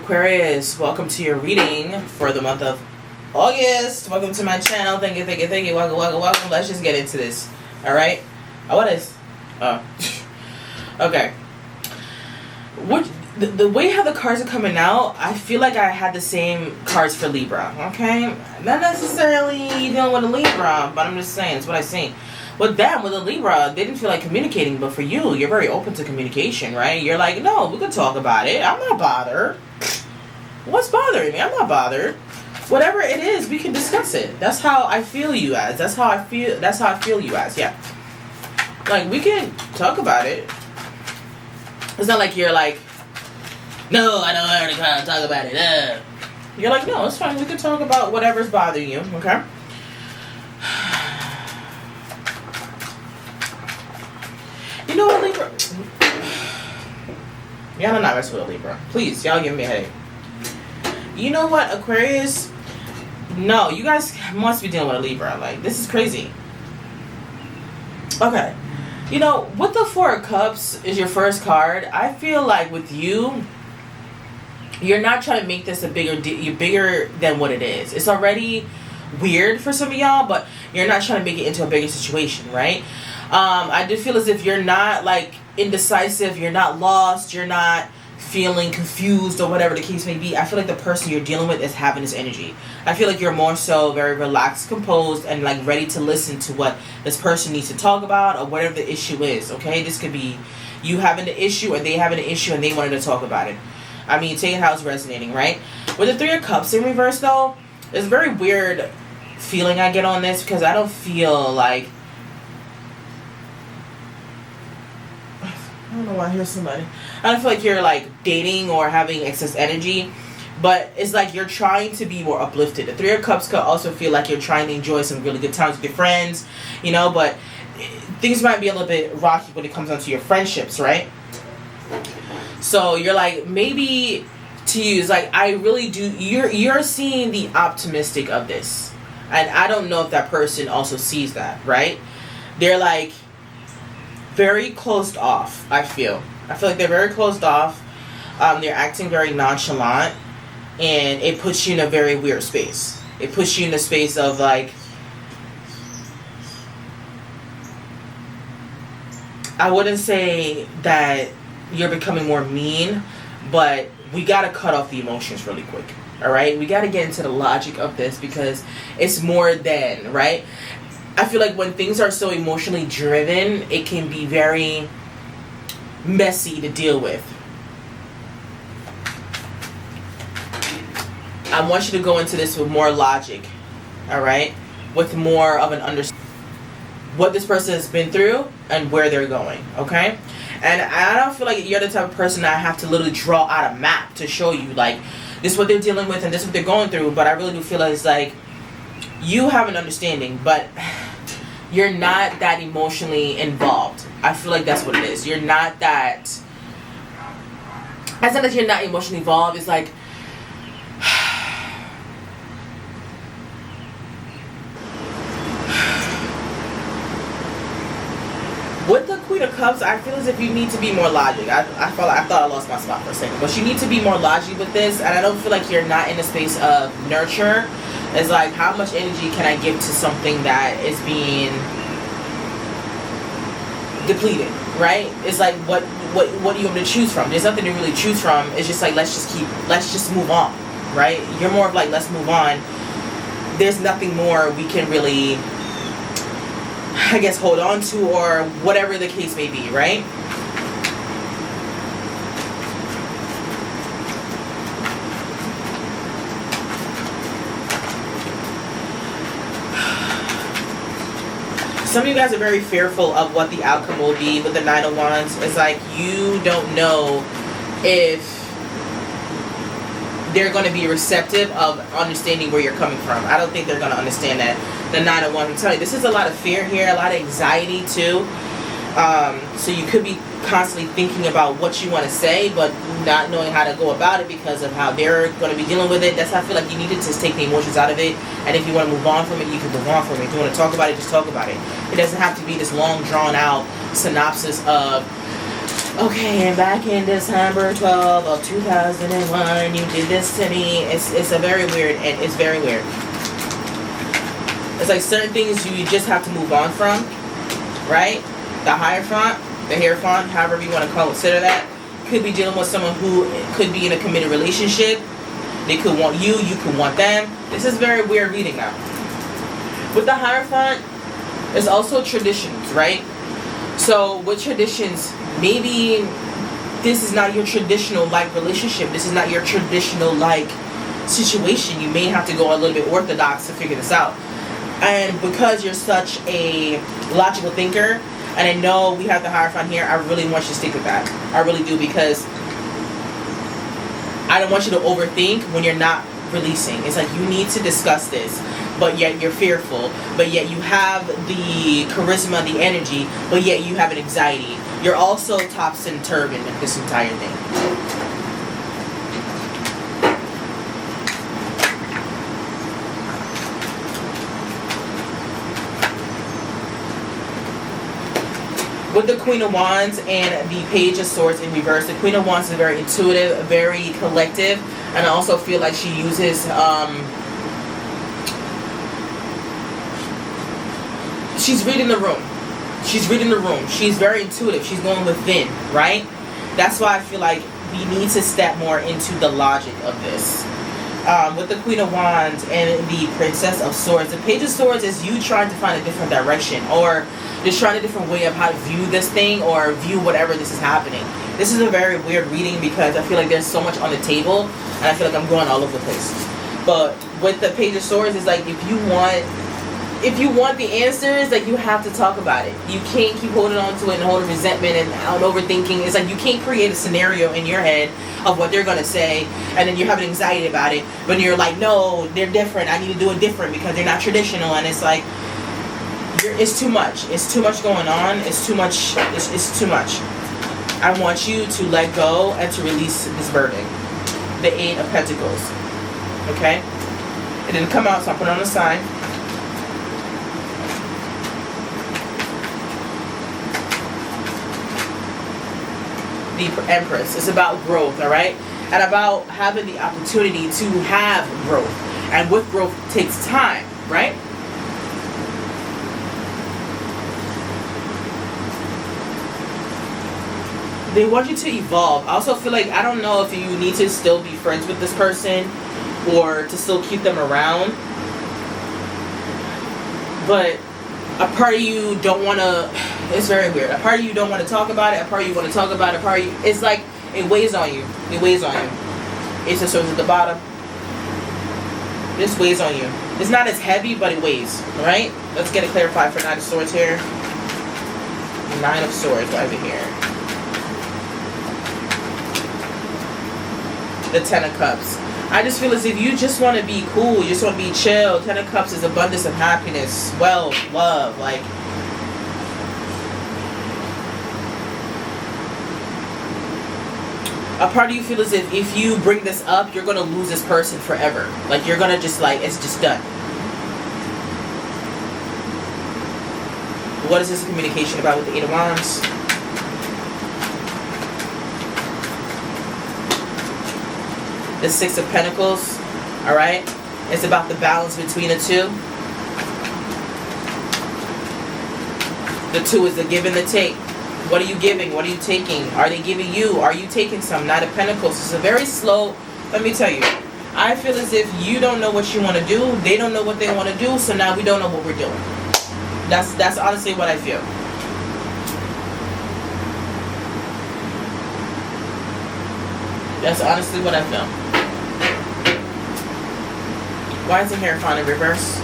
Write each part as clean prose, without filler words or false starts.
Aquarius, welcome to your reading for the month of August. Welcome to my channel. Thank you. Welcome. Let's just get into this. Alright? What is... Oh. Okay. The way how the cards are coming out, I feel like I had the same cards for Libra. Okay? Not necessarily dealing with a Libra, but I'm just saying. It's what I see. With them, with a Libra, they didn't feel like communicating, but for you, you're very open to communication, right? You're like, no, we could talk about it. I'm not bothered. What's bothering me? I'm not bothered. Whatever it is, we can discuss it. That's how I feel you as. That's how I feel you as, yeah. Like, we can talk about it. It's not like you're like, no, I don't want to talk about it. You're like, no, it's fine. We can talk about whatever's bothering you, okay? You know what, Libra? Y'all are not messing with a Libra. Please, y'all give me a headache. You know what, Aquarius? No, you guys must be dealing with a Libra. Like, this is crazy. Okay. You know, with the Four of Cups is your first card. I feel like with you, you're not trying to make this a bigger than what it is. It's already weird for some of y'all, but you're not trying to make it into a bigger situation, right? I do feel as if you're not like indecisive, you're not lost, you're not feeling confused or whatever the case may be. I feel like the person you're dealing with is having this energy. I feel like you're more so very relaxed, composed, and like ready to listen to what this person needs to talk about or whatever the issue is, okay? This could be you having the issue or they having the issue and they wanted to talk about it. I mean, take it how it's resonating, right? With the Three of Cups in reverse though, it's a very weird feeling I get on this because I don't feel like... I don't know why I hear somebody. I don't feel like you're like dating or having excess energy, but it's like you're trying to be more uplifted. The Three of Cups could also feel like you're trying to enjoy some really good times with your friends, you know, but things might be a little bit rocky when it comes down to your friendships, right? So you're like, maybe to you, it's like, I really do, you're seeing the optimistic of this. And I don't know if that person also sees that, right? They're like, very closed off, I feel like they're very closed off. They're acting very nonchalant, and it puts you in a very weird space. It puts you in the space of like, I wouldn't say that you're becoming more mean, but we gotta cut off the emotions really quick. All right, we gotta get into the logic of this because it's more than, right? I feel like when things are so emotionally driven, it can be very messy to deal with. I want you to go into this with more logic, all right? With more of an understanding what this person has been through and where they're going, okay? And I don't feel like you're the type of person that I have to literally draw out a map to show you, like, this is what they're dealing with and this is what they're going through, but I really do feel like it's like, you have an understanding, but you're not that emotionally involved. I feel like that's what it is. You're not that... It's not that you're not emotionally involved. It's like... With the Queen of Cups, I feel as if you need to be more logic. I thought I lost my spot for a second. But you need to be more logic with this. And I don't feel like you're not in the space of nurture. It's like, how much energy can I give to something that is being depleted, right? It's like, what do you want me to choose from? There's nothing to really choose from. It's just like, let's just move on, right? You're more of like, let's move on. There's nothing more we can really, I guess, hold on to or whatever the case may be, right? Some of you guys are very fearful of what the outcome will be with the Nine of Wands. It's like you don't know if they're going to be receptive of understanding where you're coming from. I don't think they're going to understand that. The Nine of Wands, I'm telling you, this is a lot of fear here, a lot of anxiety too. So you could be constantly thinking about what you want to say, but not knowing how to go about it because of how they're going to be dealing with it. That's how I feel like you need to just take the emotions out of it. And if you want to move on from it, you can move on from it. If you want to talk about it, just talk about it. It doesn't have to be this long, drawn out synopsis of okay, and back in December 12th of 2001, you did this to me. It's a very weird, and it's very weird. It's like certain things you just have to move on from, right? The Hierophant, the Hierophant, however you want to consider that, could be dealing with someone who could be in a committed relationship. They could want you, you could want them. This is very weird reading now. With the Hierophant, there's also traditions, right? So with traditions, maybe this is not your traditional like relationship. This is not your traditional like situation. You may have to go a little bit orthodox to figure this out. And because you're such a logical thinker, and I know we have the Hierophant here, I really want you to stick with that. I really do, because I don't want you to overthink when you're not releasing. It's like you need to discuss this, but yet you're fearful, but yet you have the charisma, the energy, but yet you have an anxiety. You're also tops and turban in this entire thing. With the Queen of Wands and the Page of Swords in reverse, the Queen of Wands is very intuitive, very collective, and I also feel like she uses, she's reading the room. She's reading the room. She's very intuitive. She's going within, right? That's why I feel like we need to step more into the logic of this. With the Queen of Wands and the Princess of Swords, the Page of Swords is you trying to find a different direction, or just trying a different way of how to view this thing, or view whatever this is happening. This is a very weird reading because I feel like there's so much on the table, and I feel like I'm going all over the place. But with the Page of Swords, it's like if you want the answers, like you have to talk about it. You can't keep holding on to it and holding resentment and out overthinking. It's like you can't create a scenario in your head of what they're gonna say, and then you're having anxiety about it. But you're like, no, they're different. I need to do it different because they're not traditional. And it's like, it's too much. It's too much going on. It's too much. It's too much. I want you to let go and to release this burden. The Eight of Pentacles. Okay? It didn't come out, so I'll put it on the side. The Empress. It's about growth, alright? And about having the opportunity to have growth. And with growth takes time, right? They want you to evolve. I also feel like, I don't know if you need to still be friends with this person or to still keep them around. But a part of you don't want to, it's very weird. A part of you don't want to talk about it. A part of you want to talk about it. A part of you, it's like, it weighs on you. It weighs on you. Ace of Swords at the bottom. This weighs on you. It's not as heavy, but it weighs. Alright? Let's get it clarified for Nine of Swords here. Nine of Swords right over here. The Ten of Cups. I just feel as if you just want to be cool, you just want to be chill. Ten of Cups is abundance of happiness, wealth, love, like. A part of you feels as if you bring this up, you're going to lose this person forever. Like, you're going to just like, it's just done. What is this communication about with the Eight of Wands? The Six of Pentacles, alright? It's about the balance between the two. The two is the give and the take. What are you giving? What are you taking? Are they giving you? Are you taking some? Knight of Pentacles. It's a very slow, let me tell you. I feel as if you don't know what you want to do. They don't know what they want to do. So now we don't know what we're doing. That's honestly what I feel. That's honestly what I feel. Why is the Hierophant in reverse?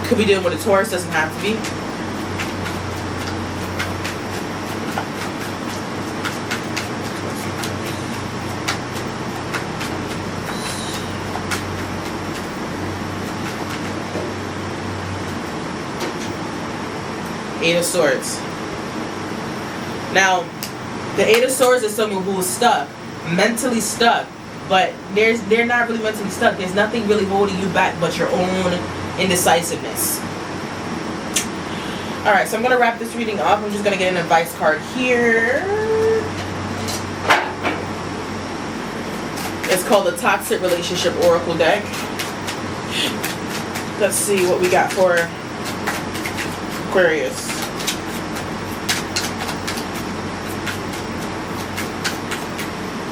Could be dealing with a Taurus, doesn't have to be. Eight of Swords. Now, the Eight of Swords is someone who is stuck, mentally stuck. But they're not really mentally stuck. There's nothing really holding you back but your own indecisiveness. Alright, so I'm going to wrap this reading up. I'm just going to get an advice card here. It's called the Toxic Relationship Oracle deck. Let's see what we got for Aquarius.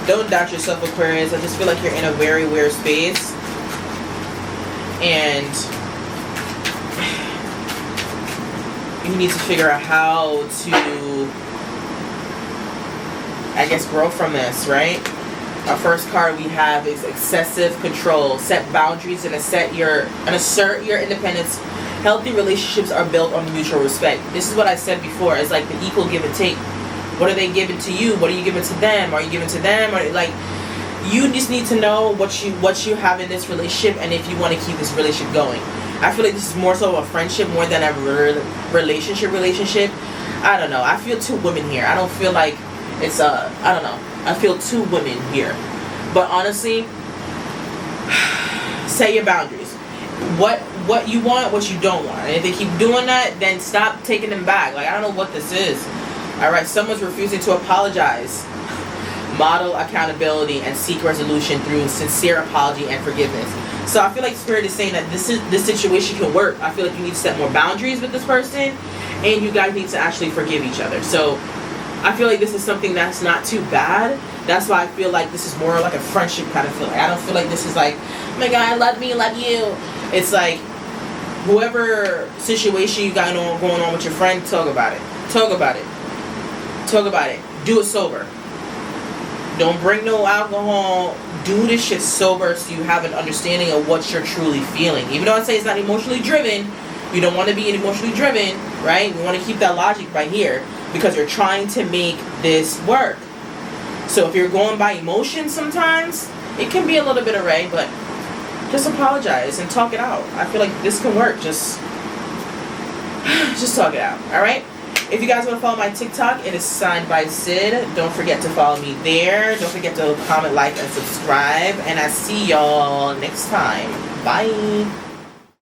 Don't doubt yourself, Aquarius. I just feel like you're in a very weird space. And you need to figure out how to, I guess, grow from this, right? Our first card we have is excessive control. Set boundaries and assert your independence. Healthy relationships are built on mutual respect. This is what I said before. It's like the equal give and take. What are they giving to you? What are you giving to them? Are you giving to them? Or like, you just need to know what you have in this relationship, and if you want to keep this relationship going. I feel like this is more so a friendship more than a relationship. I don't know. I feel two women here. I don't feel like it's a, I don't know. I feel two women here. But honestly, set your boundaries. What you want, what you don't want. And if they keep doing that, then stop taking them back. Like, I don't know what this is. Alright, someone's refusing to apologize. Model accountability and seek resolution through sincere apology and forgiveness. So I feel like Spirit is saying that this situation can work. I feel like you need to set more boundaries with this person, and you guys need to actually forgive each other. So I feel like this is something that's not too bad. That's why I feel like this is more like a friendship kind of feeling. I don't feel like this is like, oh my God, love me, love you. It's like, whoever situation you got going on with your friend, talk about it. Talk about it. Talk about it. Do it sober. Don't bring no alcohol. Do this shit sober so you have an understanding of what you're truly feeling. Even though I say it's not emotionally driven, you don't want to be emotionally driven, right? You want to keep that logic right here because you're trying to make this work. So if you're going by emotion sometimes, it can be a little bit array, but just apologize and talk it out. I feel like this can work. Just talk it out, alright? If you guys want to follow my TikTok, it is signed by Sid. Don't forget to follow me there. Don't forget to comment, like, and subscribe. And I see y'all next time. Bye.